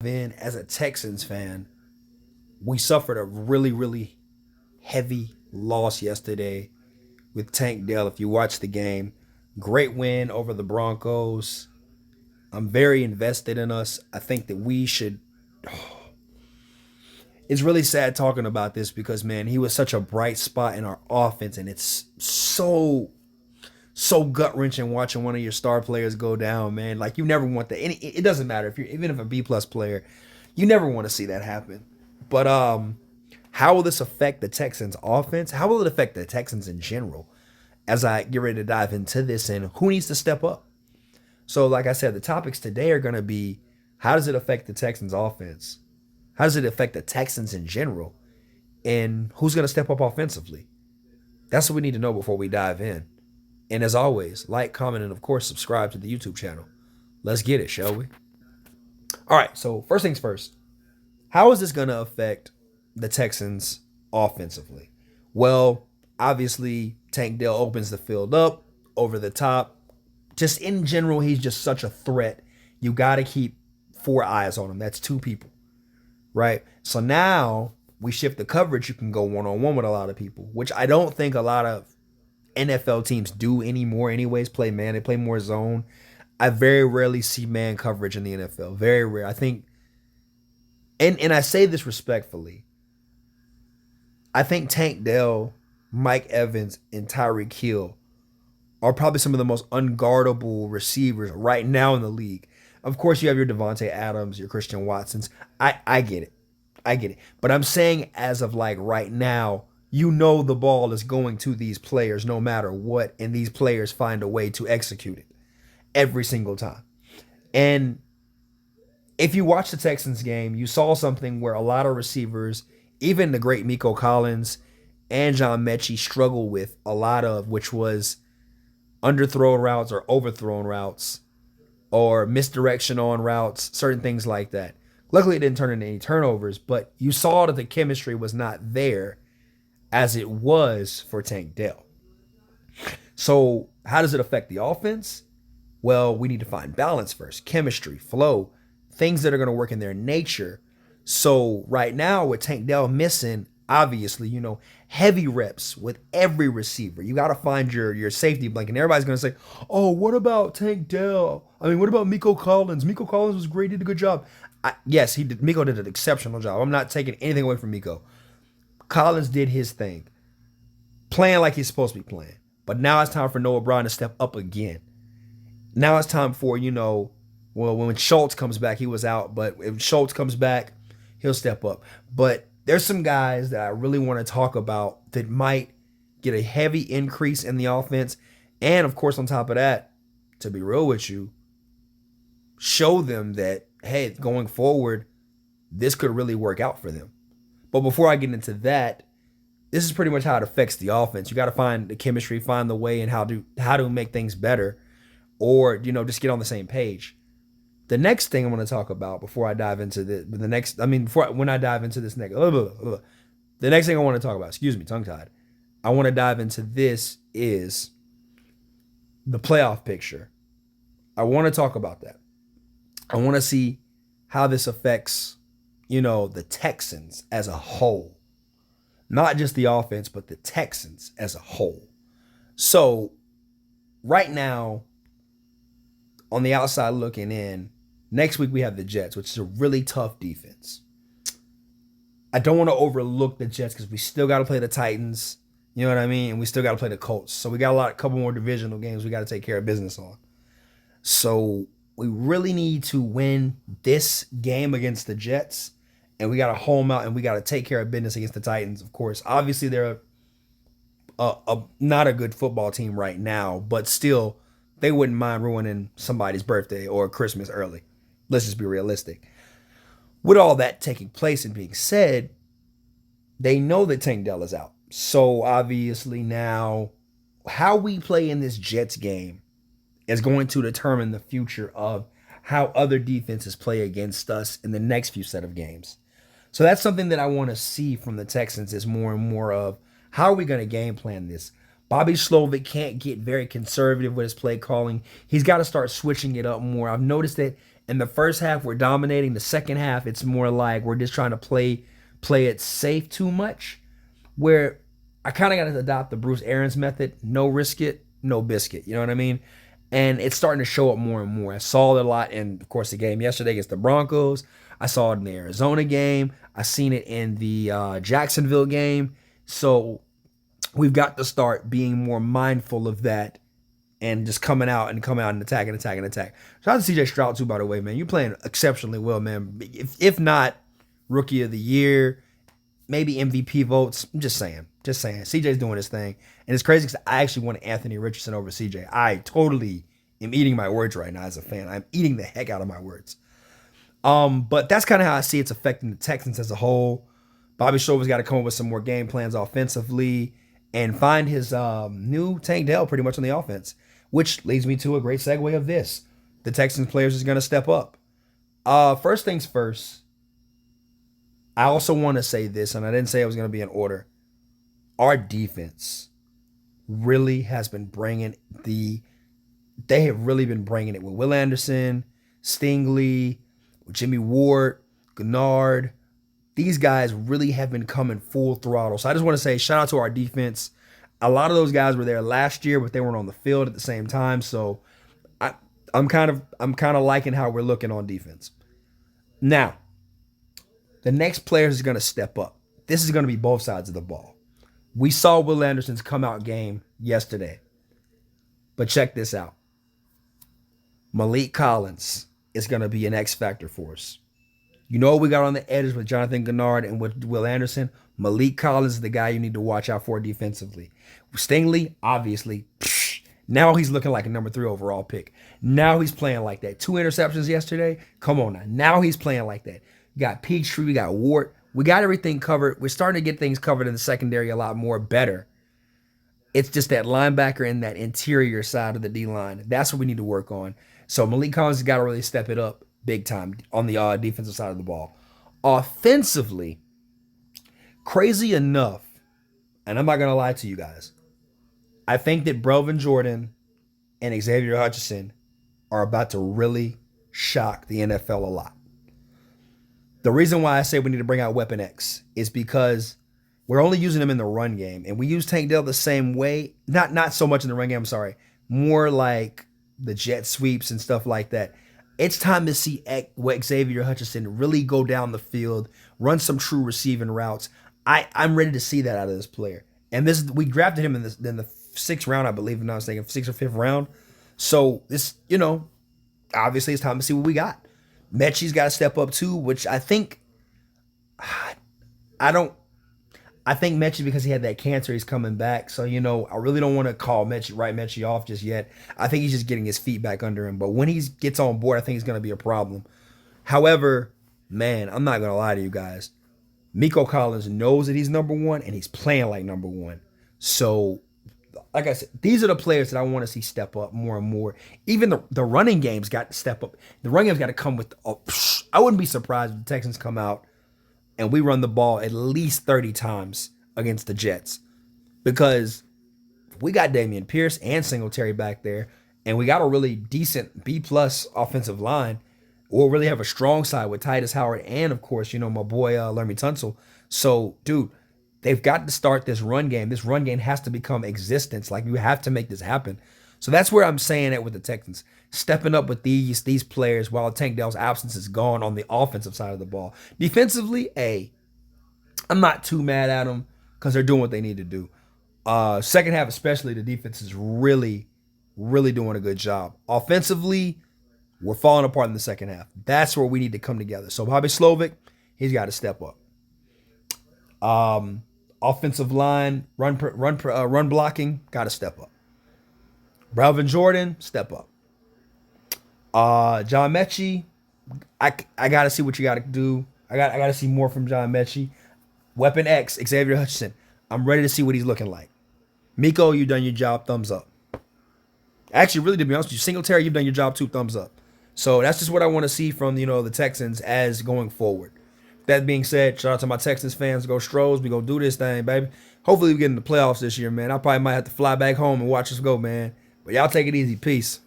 Then, as a Texans fan, we suffered a really, really heavy loss yesterday with Tank Dell. If you watch the game, great win over the Broncos. I'm very invested in us. I think that we should. It's really sad talking about this because, man, he was such a bright spot in our offense, and it's so gut wrenching watching one of your star players go down, man. Like, you never want that. It doesn't matter if you're even if a B plus player, you never want to see that happen. But how will this affect the Texans offense? How will it affect the Texans in general? As I get ready to dive into this, and who needs to step up? So, like I said, the topics today are going to be, how does it affect the Texans offense? How does it affect the Texans in general? And who's going to step up offensively? That's what we need to know before we dive in. And as always, like, comment, and of course, subscribe to the YouTube channel. Let's get it, shall we? All right, so first things first. How is this going to affect the Texans offensively? Well, obviously, Tank Dell opens the field up over the top. Just in general, he's just such a threat. You got to keep 4 eyes on him. That's 2 people, right? So now we shift the coverage. You can go one-on-one with a lot of people, which I don't think a lot of NFL teams do anymore anyways. Play man. They play more zone. I very rarely see man coverage in the NFL. Very rare. I think, and I say this respectfully, I think Tank Dell, Mike Evans, and Tyreek Hill are probably some of the most unguardable receivers right now in the league. Of course, you have your Devontae Adams, your Christian Watsons. I get it. I get it. But I'm saying, as of like right now, you know the ball is going to these players no matter what, and these players find a way to execute it every single time. And if you watch the Texans game, you saw something where a lot of receivers, even the great Miko Collins and John Mechie, struggle with a lot of, which was underthrown routes or overthrown routes or misdirection on routes, certain things like that. Luckily, it didn't turn into any turnovers, but you saw that the chemistry was not there as it was for Tank Dell. So how does it affect the offense? Well, we need to find balance first, chemistry, flow, things that are going to work in their nature. So right now with Tank Dell missing, obviously, heavy reps with every receiver. You got to find your safety blanket. And everybody's going to say, oh, what about Tank Dell? I mean, what about Miko Collins? Miko Collins was great. He did a good job. Yes, he did. Miko did an exceptional job. I'm not taking anything away from Miko. Collins did his thing, playing like he's supposed to be playing. But now it's time for Noah Brown to step up again. Now it's time for, well, when Schultz comes back, he was out. But if Schultz comes back, he'll step up. But there's some guys that I really want to talk about that might get a heavy increase in the offense. And, of course, on top of that, to be real with you, show them that, hey, going forward, this could really work out for them. But before I get into that, this is pretty much how it affects the offense. You got to find the chemistry, find the way, and how to make things better, or just get on the same page. The next thing I'm going to talk about before I dive into when I dive into this next, the next thing I want to talk about, excuse me, tongue tied. I want to dive into this is the playoff picture. I want to talk about that. I want to see how this affects, the Texans as a whole. Not just the offense, but the Texans as a whole. So, right now, on the outside looking in, next week we have the Jets, which is a really tough defense. I don't want to overlook the Jets because we still got to play the Titans. You know what I mean? And we still got to play the Colts. So we got a couple more divisional games we got to take care of business on. So we really need to win this game against the Jets. And we got to home out and we got to take care of business against the Titans, of course. Obviously, they're not a good football team right now, but still, they wouldn't mind ruining somebody's birthday or Christmas early. Let's just be realistic. With all that taking place and being said, they know that Tank Dell is out. So obviously now, how we play in this Jets game is going to determine the future of how other defenses play against us in the next few set of games. So that's something that I want to see from the Texans, is more and more of, how are we going to game plan this? Bobby Slovic can't get very conservative with his play calling. He's got to start switching it up more. I've noticed that In the first half, we're dominating. The second half, it's more like we're just trying to play it safe too much. Where I kind of got to adopt the Bruce Arians method: no risk it, no biscuit. You know what I mean? And it's starting to show up more and more. I saw it a lot in, of course, the game yesterday against the Broncos. I saw it in the Arizona game. I seen it in the Jacksonville game. So we've got to start being more mindful of that and just coming out and attack and attack and attack. Shout out to CJ Stroud too, by the way, man. You're playing exceptionally well, man. If not Rookie of the Year, maybe MVP votes. I'm just saying. CJ's doing his thing. And it's crazy because I actually wanted Anthony Richardson over CJ. I totally am eating my words right now as a fan. I'm eating the heck out of my words. But that's kind of how I see it's affecting the Texans as a whole. Bobby Schroeder's got to come up with some more game plans offensively and find his new Tank Dell pretty much on the offense, which leads me to a great segue of this. The Texans players is going to step up. First things first, I also want to say this, and I didn't say it was going to be in order. Our defense really has been bringing they have really been bringing it with Will Anderson, Stingley, Jimmy Ward, Gennard. These guys really have been coming full throttle. So I just want to say shout out to our defense. A lot of those guys were there last year, but they weren't on the field at the same time. So I'm kind of liking how we're looking on defense. Now, the next player is going to step up. This is going to be both sides of the ball. We saw Will Anderson's come out game yesterday. But check this out. Malik Collins is going to be an X factor for us. You know what we got on the edges with Jonathan Gennard and with Will Anderson? Malik Collins is the guy you need to watch out for defensively. Stingley, obviously, now he's looking like a number 3 overall pick. Now he's playing like that. 2 interceptions yesterday. Come on now. Now he's playing like that. You got Peachtree, we got Ward. We got everything covered. We're starting to get things covered in the secondary a lot more better. It's just that linebacker and that interior side of the D-line. That's what we need to work on. So Malik Collins has got to really step it up big time on the defensive side of the ball. Offensively, crazy enough, and I'm not going to lie to you guys, I think that Brevin Jordan and Xavier Hutchinson are about to really shock the NFL a lot. The reason why I say we need to bring out Weapon X is because we're only using them in the run game, and we use Tank Dell the same way. Not so much in the run game, I'm sorry. More like the jet sweeps and stuff like that. It's time to see Xavier Hutchinson really go down the field, run some true receiving routes. I'm ready to see that out of this player. And we drafted him in the 6th round, I believe, if I'm not mistaken, 6th or 5th round. So this, obviously it's time to see what we got. Mechie's got to step up too, which I think Mechie, because he had that cancer, he's coming back. So, I really don't want to write Mechie off just yet. I think he's just getting his feet back under him. But when he gets on board, I think it's going to be a problem. However, man, I'm not going to lie to you guys. Miko Collins knows that he's number 1, and he's playing like number 1. So, like I said, these are the players that I want to see step up more and more. Even the running game's got to step up. The running game's got to come with... I wouldn't be surprised if the Texans come out and we run the ball at least 30 times against the Jets. Because we got Damian Pierce and Singletary back there, and we got a really decent B-plus offensive line. We'll really have a strong side with Titus Howard and, of course, my boy Lermy Tunsil. So, dude, they've got to start this run game. This run game has to become existence. Like, you have to make this happen. So that's where I'm saying it with the Texans. Stepping up with these players while Tank Dell's absence is gone on the offensive side of the ball. Defensively, I'm not too mad at them because they're doing what they need to do. Second half especially, the defense is really, really doing a good job. Offensively, we're falling apart in the second half. That's where we need to come together. So Bobby Slovic, he's got to step up. Offensive line, run blocking, got to step up. Brevin Jordan, step up. John Mechie, I got to see what you got to do. I got to see more from John Mechie. Weapon X, Xavier Hutchinson, I'm ready to see what he's looking like. Miko, you've done your job, thumbs up. Actually, really, to be honest with you, Singletary, you've done your job too, thumbs up. So that's just what I want to see from, the Texans as going forward. That being said, shout out to my Texans fans. Go Stros. We gonna do this thing, baby. Hopefully we get in the playoffs this year, man. I probably might have to fly back home and watch us go, man. But y'all take it easy. Peace.